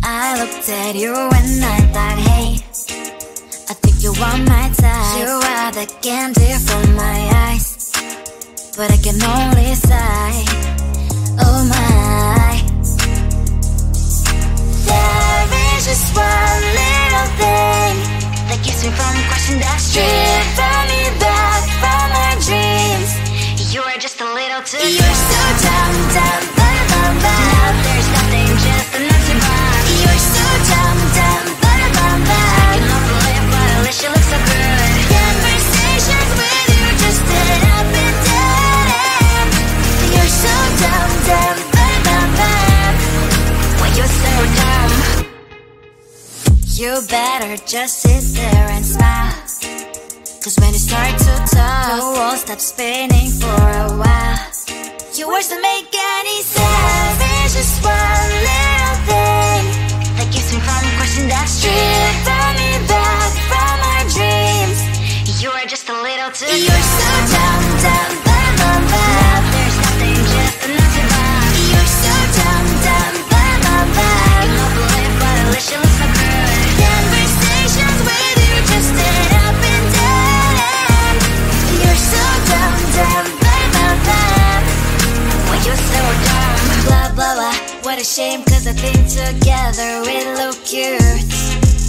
I looked at you and I thought, hey, I think you are my type. You are the candy from my eyes, but I can only sigh, oh my. There is just one little thing that keeps me from crossing that street. Drive me back from my dreams. You are just a little too close. You're so dumb, dumb, bum, bum, bum. Now there's nothing, just enough to buy. You're so dumb, dumb, bum, bum, bum. I can overlive, but at least you look so good. Conversations with you just end up in dead end. You're so dumb, dumb, bum, bum, bum. When you're so dumb, you better just sit there and smile. Cause when you start to talk, the world stops spinning for a while. Your words don't make any sense. There's just one little thing that keeps me from crossing that street. Pull me back from our dreams. You are just a little too close. You're so dumb, dumb, bum, bum, bum. Now there's nothing, just enough to buy. You're so dumb, dumb, bum, bum, bum. I can overlive, but at least you look so good. Conversations with you just end up in dead end. You're so dumb, dumb, bum, bum, bum. When you're so dumb, blah, blah, blah. What a shame, cause I think together we look cute.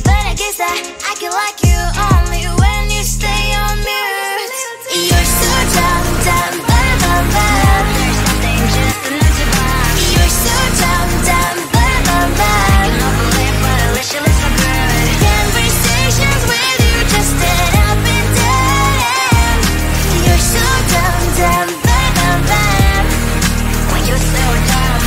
But I guess that I can like you only when you stay on mute. You're so dumb, dumb, bum, bum, bum. There's nothing, just enough to buy. You're so dumb, dumb, bum, bum, bum. I can overlive, but at least you look so good. Conversations with you just end up in dead end. You're so dumb, dumb, bum, bum, bum. When you're so dumb.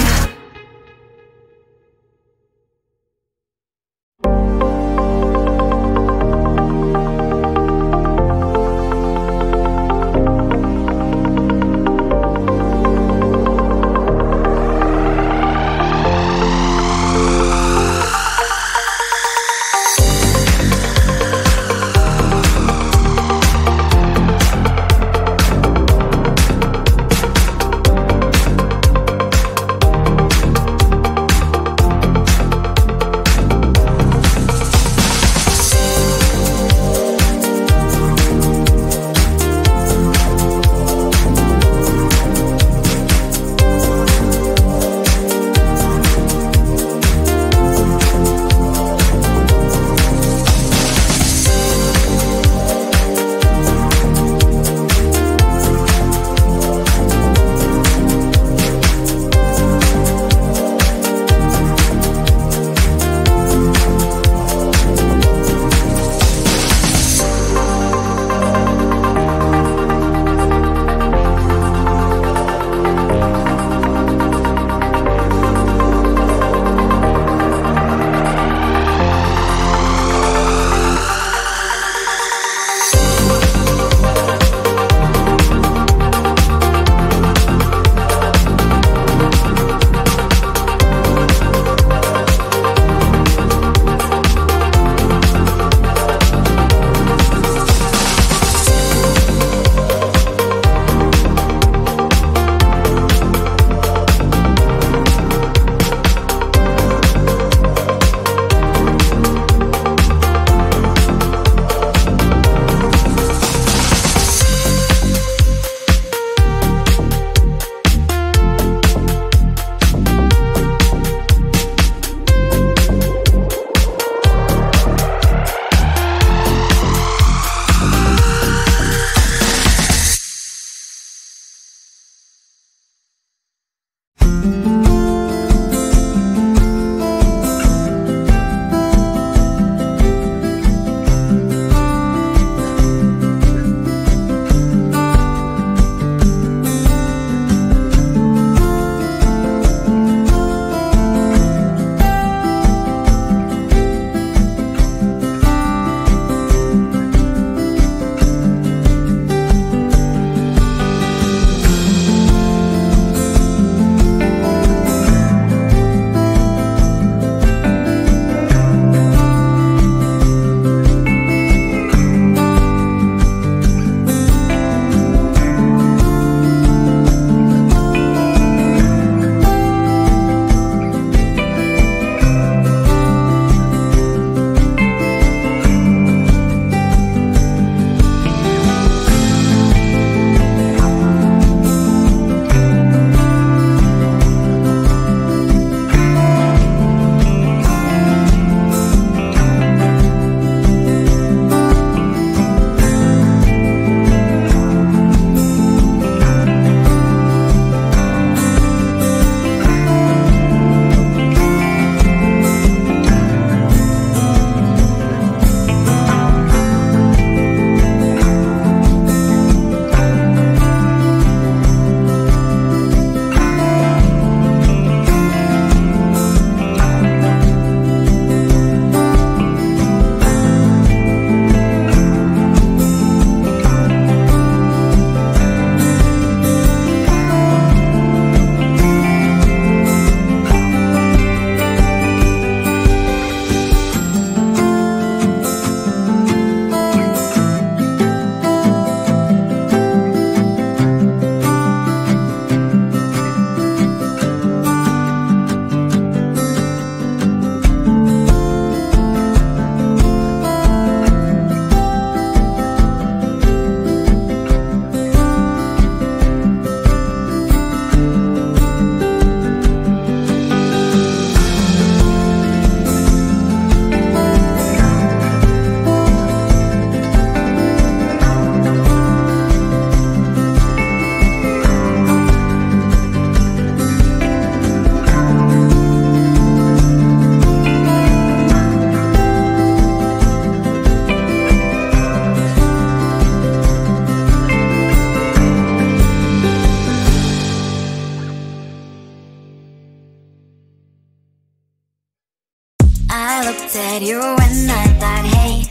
I looked at you and I thought, hey,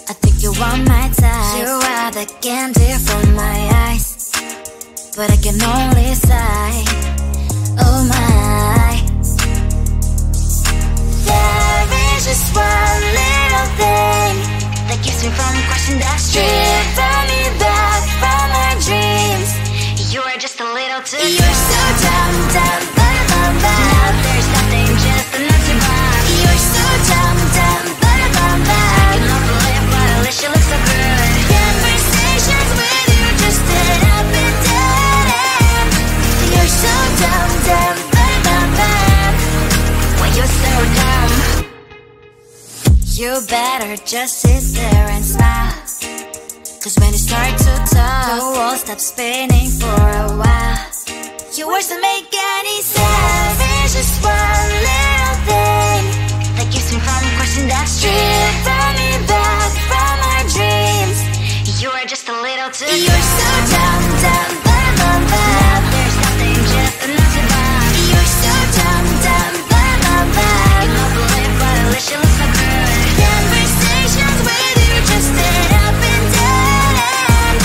I think you are my type. You are the candy from my eyes, but I can only sigh, oh my. There is just one little thing that keeps me from crossing that street, driven me back from my dreams. You are just a little too close. You're so dumb, dumb, dumb, dumb, dumb. Now there's nothing, just enough to buy. You're so dumb, dumb, dumb, dumb, dumb. I can not believe, but at least you look so good. Conversations with you just end up in dead end. You're so dumb, dumb, dumb, dumb, dumb. When you're so dumb, you better just sit there and smile, 'cause when you start to talk, the world stops spinning for a while. Your words don't make any sense. There's just one little thing that keeps me from crossing that street, driven me back from my dreams. You are just a little too close. You're so dumb, dumb, dumb, dumb, dumb. Now there's nothing, just enough to buy. You're so dumb, dumb, dumb, dumb, dumb. I cannot believe, but at least you look so good. Conversations with you just end up in dead end.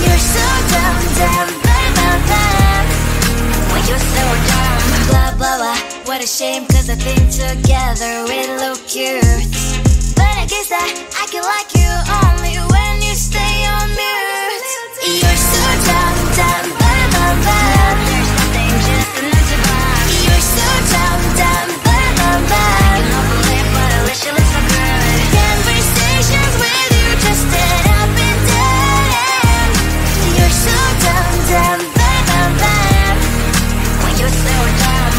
You're so dumb, dumb, dumb, dumb, dumb. When you're so dumb. Blah, blah, blah. What a shame, 'cause I think together we look cute. But I guess that I can like you only when you stay on mute. You're so dumb, dumb, dumb, dumb, dumb. There's nothing, just enough to buy. You're so dumb, dumb, dumb, dumb, dumb. I cannot believe, but at least you look so good. Conversations with you just end up in dead end. You're so dumb, dumb, dumb, dumb, dumb. When you're so dumb.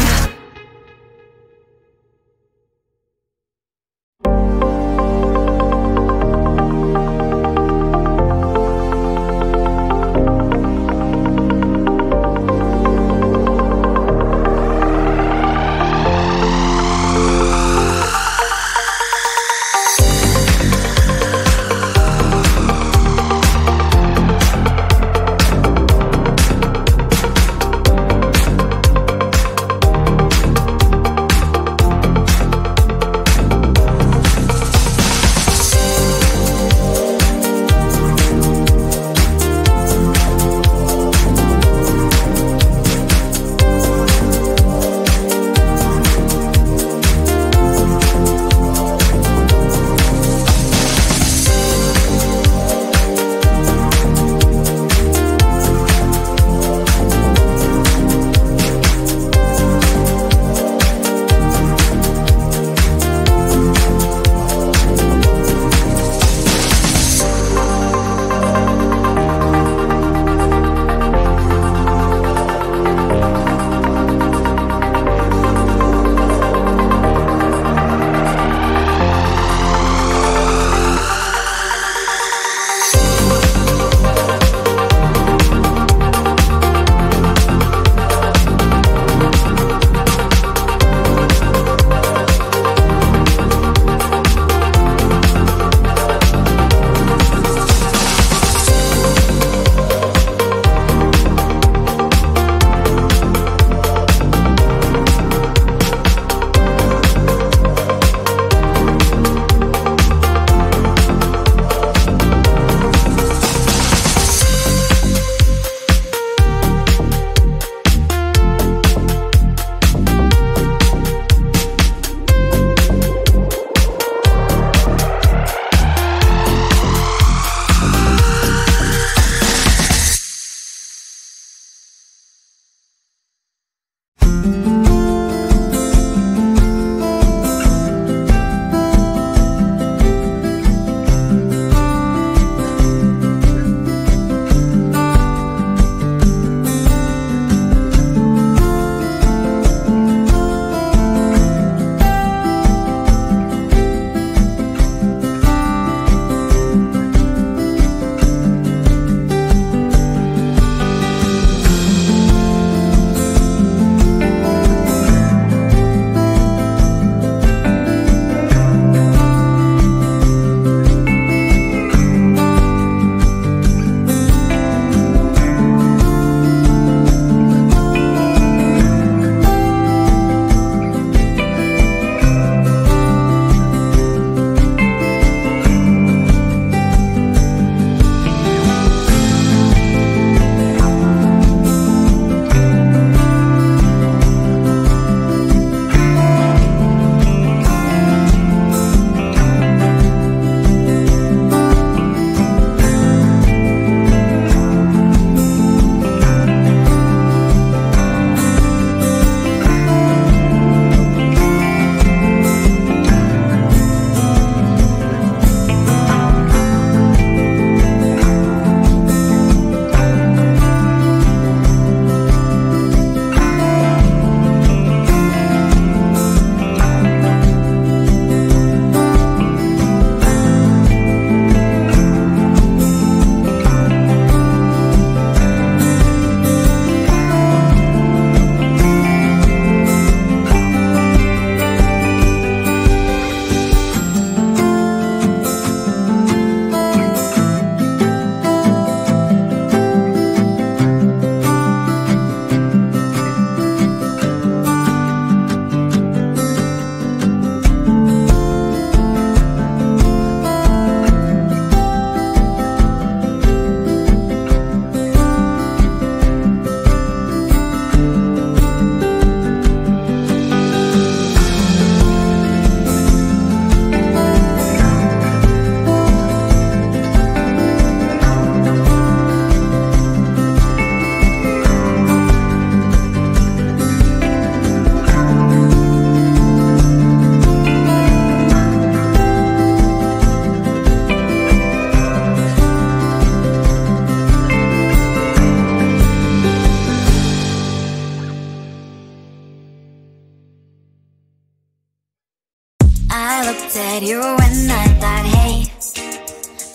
I looked at you and I thought, hey,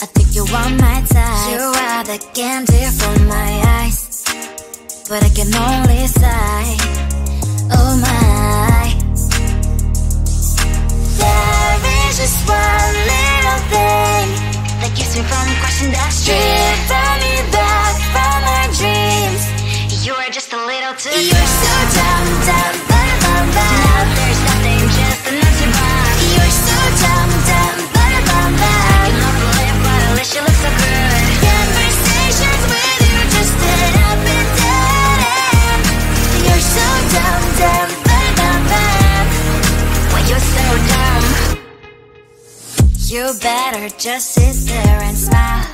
I think you are my type. You are the candy from my eyes, but I can only sigh, oh my. There is just one little thing that keeps me from crossing that street. Driven me back from my dreams. You're just a little too far. You're so dumb, dumb, bum, now there's nothing, just an empty box. You're so dumb, dumb, bum, I can never live, but at least you look so good. Conversations with you just end up in dead end. You're so dumb, dumb, bum, why you're so dumb. You better just sit there and smile.